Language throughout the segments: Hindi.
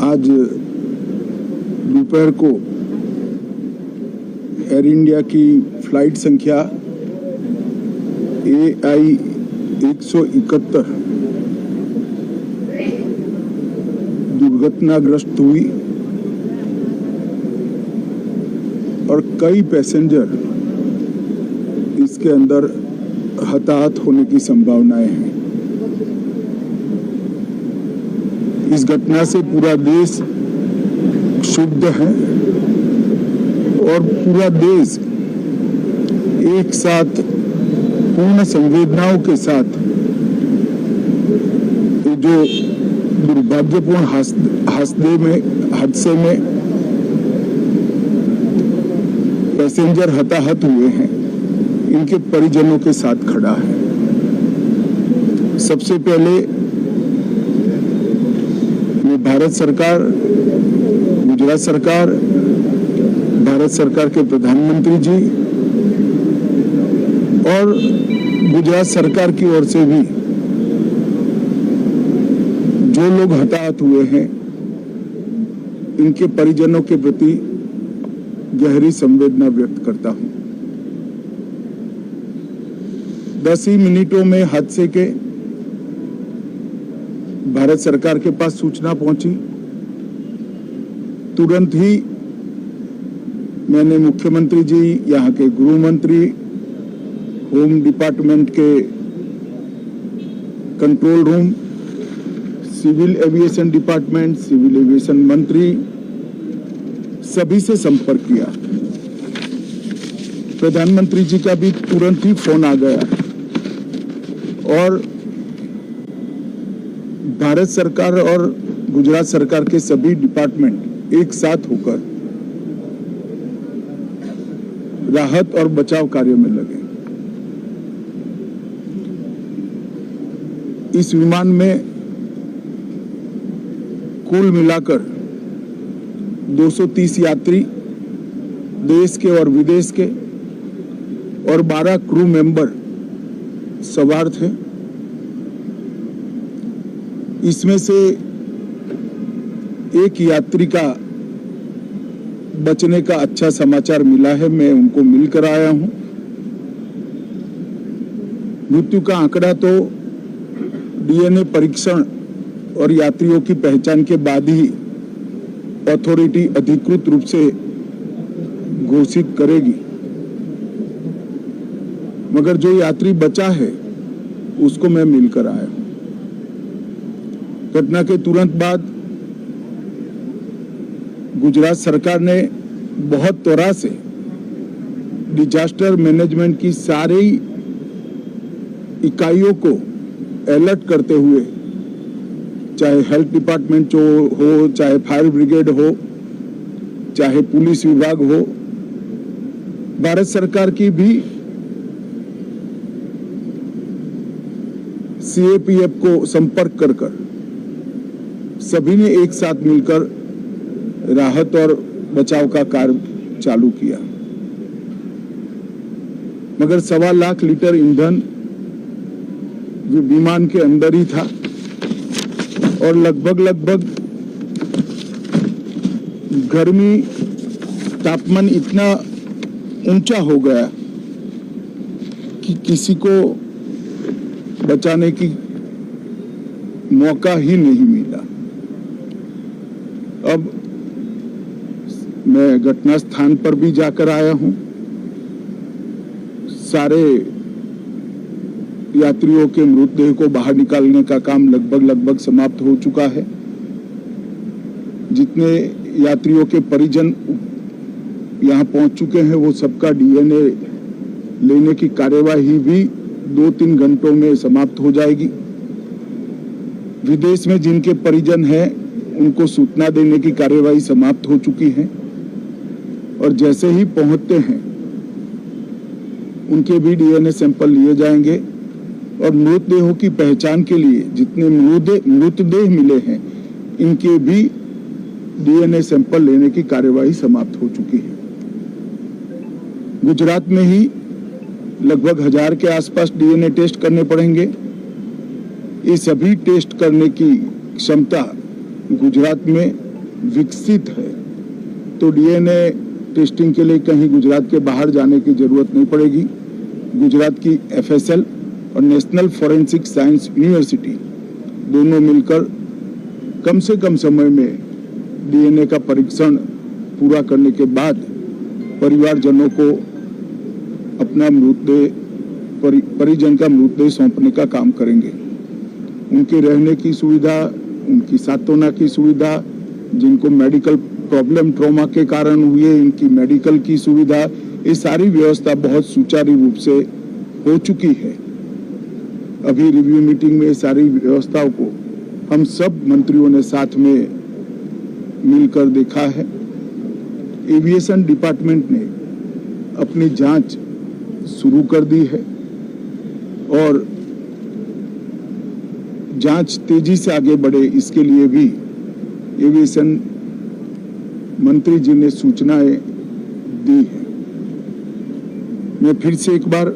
आज दोपहर को एयर इंडिया की फ्लाइट संख्या AI 171 दुर्घटनाग्रस्त हुई और कई पैसेंजर इसके अंदर हताहत होने की संभावनाएं हैं। इस घटना से पूरा देश क्षुब्ध है और पूरा देश एक साथ पूर्ण संवेदनाओं के साथ जो दुर्भाग्यपूर्ण हादसे में पैसेंजर हताहत हुए हैं, इनके परिजनों के साथ खड़ा है। सबसे पहले मैं भारत सरकार, गुजरात सरकार, भारत सरकार के प्रधानमंत्री जी और गुजरात सरकार की ओर से भी जो लोग हताहत हुए हैं, इनके परिजनों के प्रति गहरी संवेदना व्यक्त करता हूं। 10 ही मिनटों में हादसे के भारत सरकार के पास सूचना पहुंची। तुरंत ही मैंने मुख्यमंत्री जी, यहाँ के गृह मंत्री, होम डिपार्टमेंट के control room, civil aviation department, civil aviation मंत्री, सभी से संपर्क किया। प्रधानमंत्री जी का भी तुरंत ही फोन आ गया और भारत सरकार और गुजरात सरकार के सभी डिपार्टमेंट एक साथ होकर राहत और बचाव कार्य में लगे। इस विमान में कुल मिलाकर 230 यात्री देश के और विदेश के और 12 क्रू मेंबर सवार थे। इसमें से एक यात्री का बचने का अच्छा समाचार मिला है, मैं उनको मिलकर आया हूं। मृत्यु का आंकड़ा तो DNA परीक्षण और यात्रियों की पहचान के बाद ही अथॉरिटी अधिकृत रूप से घोषित करेगी, मगर जो यात्री बचा है उसको मैं मिलकर आया हूं। घटना के तुरंत बाद गुजरात सरकार ने बहुत त्वरा से डिजास्टर मैनेजमेंट की सारी इकाइयों को अलर्ट करते हुए, चाहे हेल्थ डिपार्टमेंट हो, चाहे फायर ब्रिगेड हो, चाहे पुलिस विभाग हो, भारत सरकार की भी CAPF को संपर्क कर सभी ने एक साथ मिलकर राहत और बचाव का कार्य चालू किया। मगर 1.25 लाख लीटर ईंधन विमान के अंदर ही था और लगभग गर्मी, तापमान इतना ऊंचा हो गया कि किसी को बचाने की मौका ही नहीं मिला। अब मैं घटना स्थान पर भी जाकर आया हूं। सारे यात्रियों के मृतदेह को बाहर निकालने का काम लगभग समाप्त हो चुका है। जितने यात्रियों के परिजन यहां पहुंच चुके हैं, वो सबका DNA लेने की कार्यवाही भी 2-3 घंटों में समाप्त हो जाएगी। विदेश में जिनके परिजन हैं, उनको सूचना देने की कार्यवाही समाप्त हो चुकी है और जैसे ही पहुंचते हैं उनके भी DNA सैंपल लिए जाएंगे और मृतदेहों की पहचान के लिए जितने मृतदेह मिले हैं, इनके भी DNA सैंपल लेने की कार्यवाही समाप्त हो चुकी है। गुजरात में ही लगभग 1000 के आसपास DNA टेस्ट करने पड़ेंगे। ये सभी टेस्ट करने की क्षमता गुजरात में विकसित है तो डीएनए टेस्टिंग के लिए कहीं गुजरात के बाहर जाने की जरूरत नहीं पड़ेगी। गुजरात की एफएसएल और नेशनल फॉरेंसिक साइंस यूनिवर्सिटी दोनों मिलकर कम से कम समय में डीएनए का परीक्षण पूरा करने के बाद परिवारजनों को अपना मृतदेह परिजन का मृतदेह सौंपने का काम करेंगे। उनके रहने की सुविधा, उनकी सांत्वना की सुविधा, जिनको मेडिकल प्रॉब्लम ट्रॉमा के कारण हुए इनकी मेडिकल की सुविधा, ये सारी व्यवस्था बहुत सुचारू रूप से हो चुकी है। अभी रिव्यू मीटिंग में सारी व्यवस्थाओं को हम सब मंत्रियों ने साथ में मिलकर देखा है। एविएशन डिपार्टमेंट ने अपनी जांच शुरू कर दी है और जांच तेजी से आगे बढ़े इसके लिए भी एविएशन मंत्री जी ने सूचनाएं दी है। मैं फिर से एक बार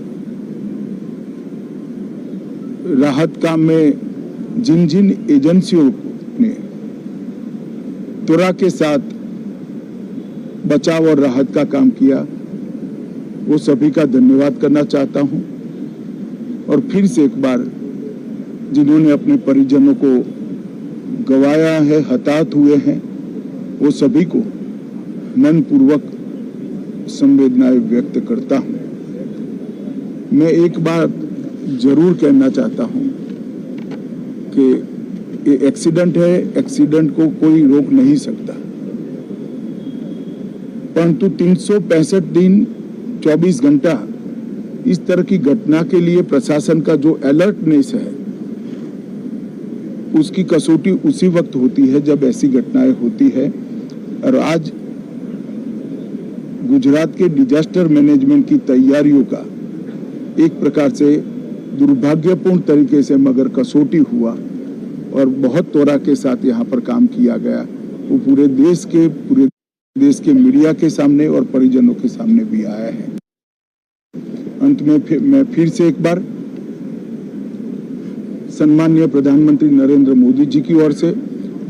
राहत काम में जिन जिन एजेंसियों ने त्वरा के साथ बचाव और राहत का काम किया वो सभी का धन्यवाद करना चाहता हूं और फिर से एक बार जिन्होंने अपने परिजनों को गंवाया है, हताहत हुए हैं, वो सभी को मनपूर्वक संवेदनाएं व्यक्त करता हूं। मैं एक बात जरूर कहना चाहता हूं कि ये एक्सीडेंट है, एक्सीडेंट को कोई रोक नहीं सकता, परंतु 365 दिन 24 घंटा इस तरह की घटना के लिए प्रशासन का जो अलर्टनेस है उसकी कसौटी उसी वक्त होती है जब ऐसी घटनाएं होती है। और आज गुजरात के डिजास्टर मैनेजमेंट की तैयारियों का एक प्रकार से दुर्भाग्यपूर्ण तरीके से मगर कसौटी हुआ और बहुत त्वरा के साथ यहाँ पर काम किया गया, वो पूरे देश के मीडिया के सामने और परिजनों के सामने भी आया है। अंत में मैं फिर से एक बार सम्माननीय प्रधानमंत्री नरेंद्र मोदी जी की ओर से,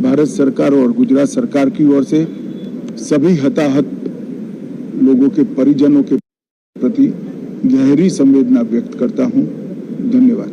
भारत सरकार और गुजरात सरकार की ओर से सभी हताहत लोगों के परिजनों के प्रति गहरी संवेदना व्यक्त करता हूं। धन्यवाद।